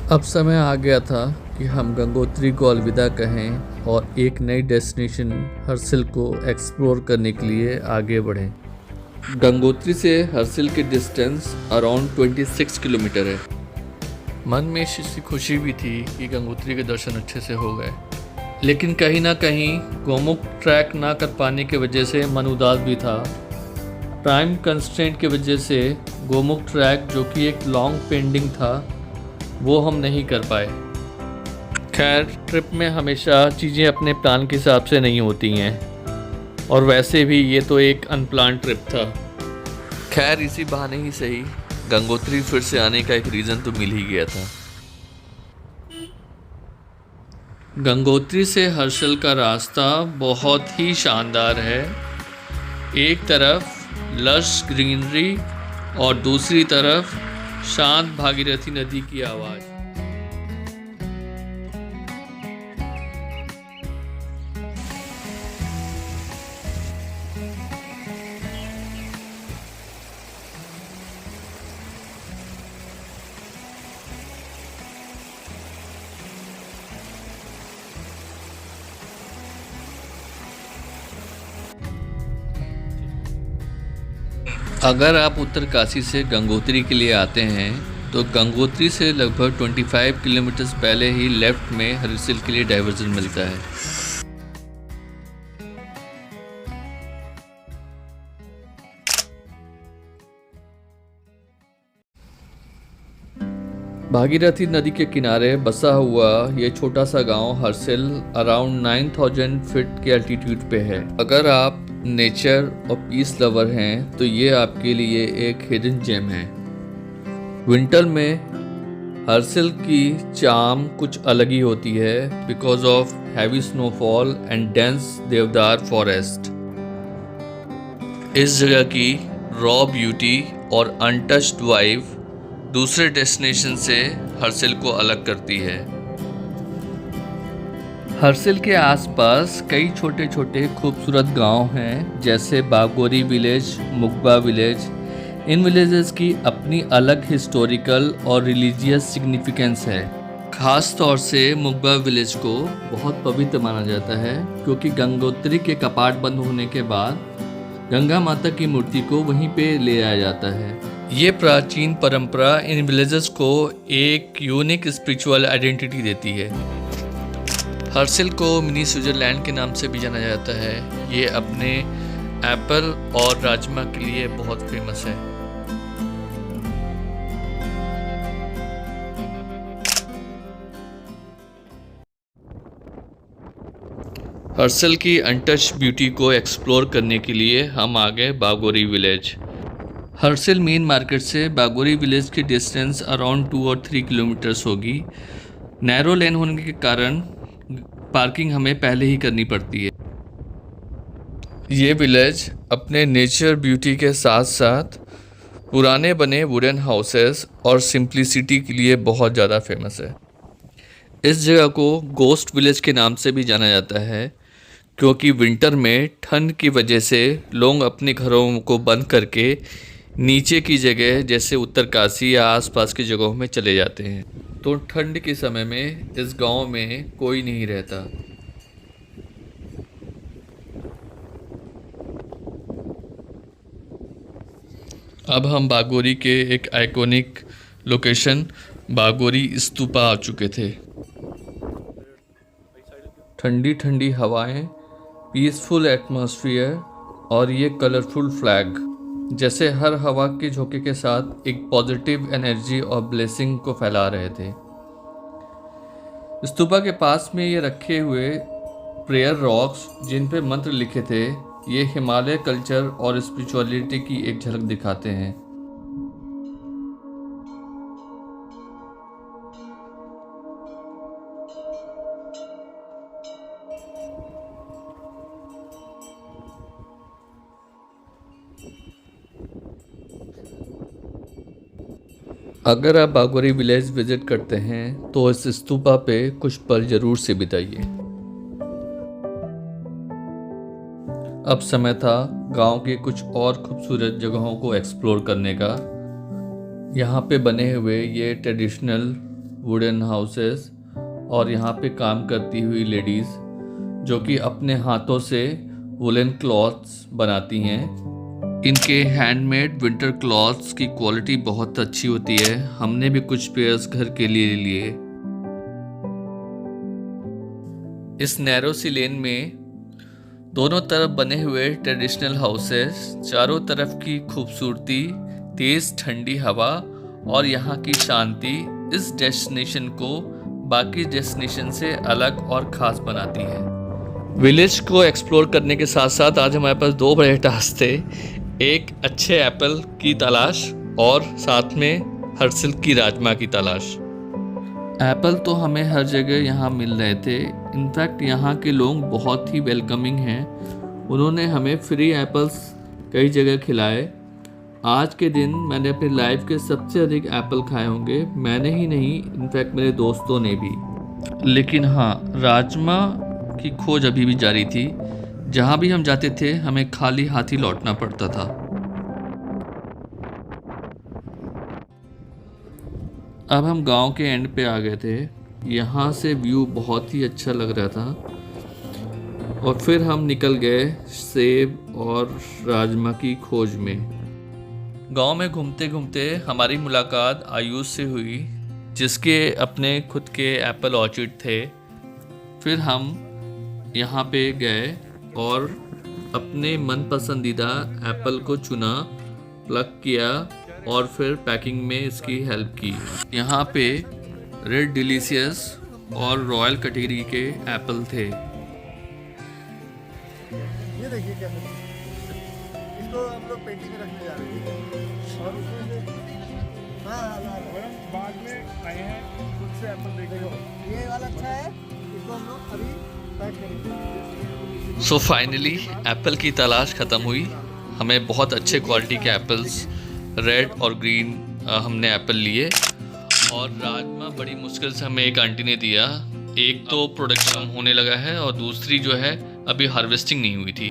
अब समय आ गया था कि हम गंगोत्री को अलविदा कहें और एक नई डेस्टिनेशन हर्सिल को एक्सप्लोर करने के लिए आगे बढ़ें। गंगोत्री से हर्सिल की डिस्टेंस अराउंड 26 किलोमीटर है। मन में इसी खुशी भी थी कि गंगोत्री के दर्शन अच्छे से हो गए, लेकिन कहीं ना कहीं गोमुख ट्रैक ना कर पाने की वजह से मन उदास भी था। टाइम कंस्ट्रेंट की वजह से गोमुख ट्रैक, जो कि एक लॉन्ग पेंडिंग था, वो हम नहीं कर पाए। खैर, ट्रिप में हमेशा चीज़ें अपने प्लान के हिसाब से नहीं होती हैं, और वैसे भी ये तो एक अनप्लान ट्रिप था। खैर, इसी बहाने ही सही गंगोत्री फिर से आने का एक रीज़न तो मिल ही गया था। गंगोत्री से हर्षल का रास्ता बहुत ही शानदार है। एक तरफ लश ग्रीनरी और दूसरी तरफ शांत भागीरथी नदी की आवाज़। अगर आप उत्तरकाशी से गंगोत्री के लिए आते हैं तो गंगोत्री से लगभग 25 किलोमीटर पहले ही लेफ्ट में हर्सिल के लिए डाइवर्जन मिलता है। भागीरथी नदी के किनारे बसा हुआ ये छोटा सा गांव हर्सिल अराउंड 9000 फीट के एल्टीट्यूड पे है। अगर आप नेचर और पीस लवर हैं तो ये आपके लिए एक हिडन जेम है। विंटर में हर्सिल की चार्म कुछ अलग ही होती है because of heavy snowfall and dense देवदार फॉरेस्ट। इस जगह की रॉ ब्यूटी और अनटच्ड वाइब दूसरे डेस्टिनेशन से हर्सिल को अलग करती है। हर्सिल के आसपास कई छोटे छोटे खूबसूरत गांव हैं, जैसे बागोरी विलेज, मुगबा विलेज। इन विलेजेस की अपनी अलग हिस्टोरिकल और रिलीजियस सिग्निफिकेंस है। खास तौर से मुगबा विलेज को बहुत पवित्र माना जाता है, क्योंकि गंगोत्री के कपाट बंद होने के बाद गंगा माता की मूर्ति को वहीं पे ले आया जाता है। ये प्राचीन परंपरा इन विलेजेस को एक यूनिक स्पिरिचुअल आइडेंटिटी देती है। हर्सिल को मिनी स्विट्जरलैंड के नाम से भी जाना जाता है। ये अपने एप्पल और राजमा के लिए बहुत फेमस है। हर्सिल की अनटच्ड ब्यूटी को एक्सप्लोर करने के लिए हम आ गए Bagori village. Harsil main market से बागोरी विलेज की डिस्टेंस अराउंड 2 और 3 किलोमीटर्स होगी। नैरो लेन होने के कारण पार्किंग हमें पहले ही करनी पड़ती है। ये विलेज अपने नेचर ब्यूटी के साथ साथ पुराने बने वुडन हाउसेस और सिंप्लिसिटी के लिए बहुत ज़्यादा फेमस है। इस जगह को गोस्ट विलेज के नाम से भी जाना जाता है, क्योंकि विंटर में ठंड की वजह से लोग अपने घरों को बंद करके नीचे की जगह जैसे उत्तरकाशी या आसपास की जगहों में चले जाते हैं, तो ठंड के समय में इस गांव में कोई नहीं रहता। अब हम बागोरी के एक आइकॉनिक लोकेशन बागोरी स्तूपा आ चुके थे। ठंडी ठंडी हवाएं, पीसफुल एटमॉस्फेयर और ये कलरफुल फ्लैग जैसे हर हवा के झोंके के साथ एक पॉजिटिव एनर्जी और ब्लेसिंग को फैला रहे थे। स्तूपा के पास में ये रखे हुए प्रेयर रॉक्स जिन पे मंत्र लिखे थे, ये हिमालय कल्चर और स्पिरिचुअलिटी की एक झलक दिखाते हैं। अगर आप बागोरी विलेज विजिट करते हैं तो इस स्तूपा पे कुछ पल जरूर से बिताइए। अब समय था गांव के कुछ और खूबसूरत जगहों को एक्सप्लोर करने का। यहाँ पे बने हुए ये ट्रेडिशनल वुडन हाउसेस और यहाँ पे काम करती हुई लेडीज़ जो कि अपने हाथों से वुलन क्लॉथ्स बनाती हैं। इनके हैंडमेड विंटर क्लॉथ्स की क्वालिटी बहुत अच्छी होती है। हमने भी कुछ पेयर्स घर के लिए लिए। इस नैरो सी लेन में दोनों तरफ बने हुए ट्रेडिशनल हाउसेस, चारों तरफ की खूबसूरती, तेज ठंडी हवा और यहाँ की शांति इस डेस्टिनेशन को बाकी डेस्टिनेशन से अलग और ख़ास बनाती है। विलेज को एक्सप्लोर करने के साथ साथ आज हमारे पास 2 बड़े टास्क थे। एक अच्छे एप्पल की तलाश और साथ में हर्सिल की राजमा की तलाश। एप्पल तो हमें हर जगह यहाँ मिल रहे थे। इनफैक्ट यहाँ के लोग बहुत ही वेलकमिंग हैं। उन्होंने हमें फ्री एप्पल्स कई जगह खिलाए। आज के दिन मैंने अपनी लाइफ के सबसे अधिक एप्पल खाए होंगे। मैंने ही नहीं, इनफैक्ट मेरे दोस्तों ने भी। लेकिन हाँ, राजमा की खोज अभी भी जारी थी। जहाँ भी हम जाते थे हमें खाली हाथ ही लौटना पड़ता था। अब हम गांव के एंड पे आ गए थे। यहाँ से व्यू बहुत ही अच्छा लग रहा था और फिर हम निकल गए सेब और राजमा की खोज में। गांव में घूमते घूमते हमारी मुलाकात आयुष से हुई, जिसके अपने खुद के एप्पल ऑर्चिड थे। फिर हम यहाँ पे गए और अपने मन पसंदीदा एप्पल को चुना, प्लग किया और फिर पैकिंग में इसकी हेल्प की। यहाँ पे रेड डिलीशियस और रॉयल कैटेगरी के एप्पल थे। ये देखिए क्या है, इसको हम लोग पेटी में रखने जा रहे हैं और उसमें से मैडम बाद में आए हैं खुद से एप्पल देखो। ये वाला अच्छा है, इसको हम लोग अभी पैक करेंगे। सो फाइनली एप्पल की तलाश ख़त्म हुई। हमें बहुत अच्छे क्वालिटी के एप्पल्स, रेड और ग्रीन हमने एप्पल लिए और राजमा बड़ी मुश्किल से हमें एक आंटी ने दिया। एक तो प्रोडक्शन होने लगा है और दूसरी जो है अभी हार्वेस्टिंग नहीं हुई थी।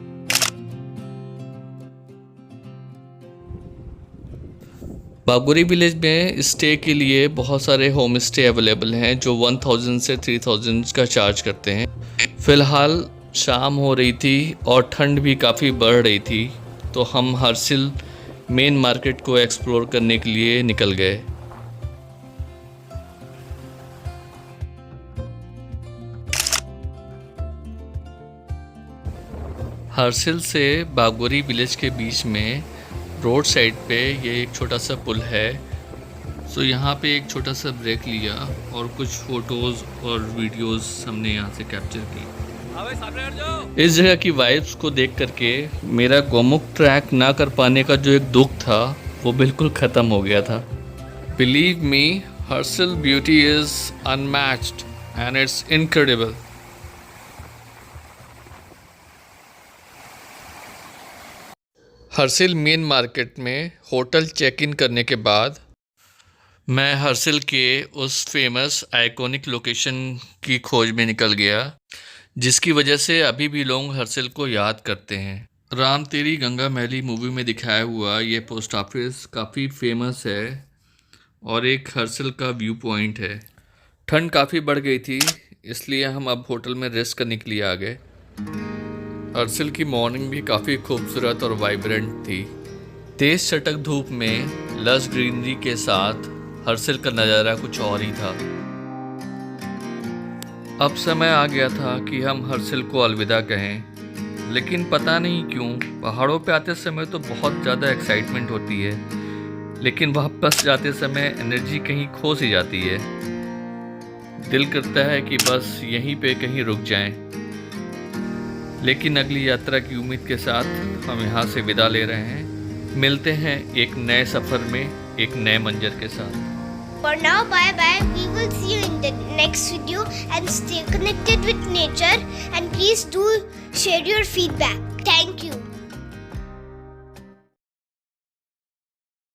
बागोरी विलेज में स्टे के लिए बहुत सारे होम स्टे अवेलेबल हैं जो 1000 से 3000 का चार्ज करते हैं। फ़िलहाल शाम हो रही थी और ठंड भी काफ़ी बढ़ रही थी, तो हम हर्सिल मेन मार्केट को एक्सप्लोर करने के लिए निकल गए। हर्सिल से बागोरी विलेज के बीच में रोड साइड पे ये एक छोटा सा पुल है। सो यहाँ पे एक छोटा सा ब्रेक लिया और कुछ फ़ोटोज़ और वीडियोस हमने यहाँ से कैप्चर की। इस जगह की वाइब्स को देख करके मेरा गोमुख ट्रैक ना कर पाने का जो एक दुख था वो बिल्कुल ख़त्म हो गया था। Believe me, Harsil beauty is unmatched and it's incredible. Harsil main market में होटल चेक इन करने के बाद मैं हर्सिल के उस फेमस आइकॉनिक लोकेशन की खोज में निकल गया, जिसकी वजह से अभी भी लोग हर्सिल को याद करते हैं। राम तेरी गंगा मैली मूवी में दिखाया हुआ ये पोस्ट ऑफिस काफ़ी फेमस है और एक हर्सिल का व्यू पॉइंट है। ठंड काफ़ी बढ़ गई थी, इसलिए हम अब होटल में रेस्ट करने के लिए आ गए। हर्सिल की मॉर्निंग भी काफ़ी खूबसूरत और वाइब्रेंट थी। तेज चटक धूप में लस ग्रीनरी के साथ हर्सिल का नज़ारा कुछ और ही था। अब समय आ गया था कि हम हर्सिल को अलविदा कहें, लेकिन पता नहीं क्यों पहाड़ों पे आते समय तो बहुत ज़्यादा एक्साइटमेंट होती है, लेकिन वापस जाते समय एनर्जी कहीं खो सी जाती है। दिल करता है कि बस यहीं पे कहीं रुक जाएं। लेकिन अगली यात्रा की उम्मीद के साथ हम यहाँ से विदा ले रहे हैं। मिलते हैं एक नए सफ़र में एक नए मंजर के साथ। For now, bye bye. We will see you in the next video and stay connected with nature, and please do share your feedback. Thank you.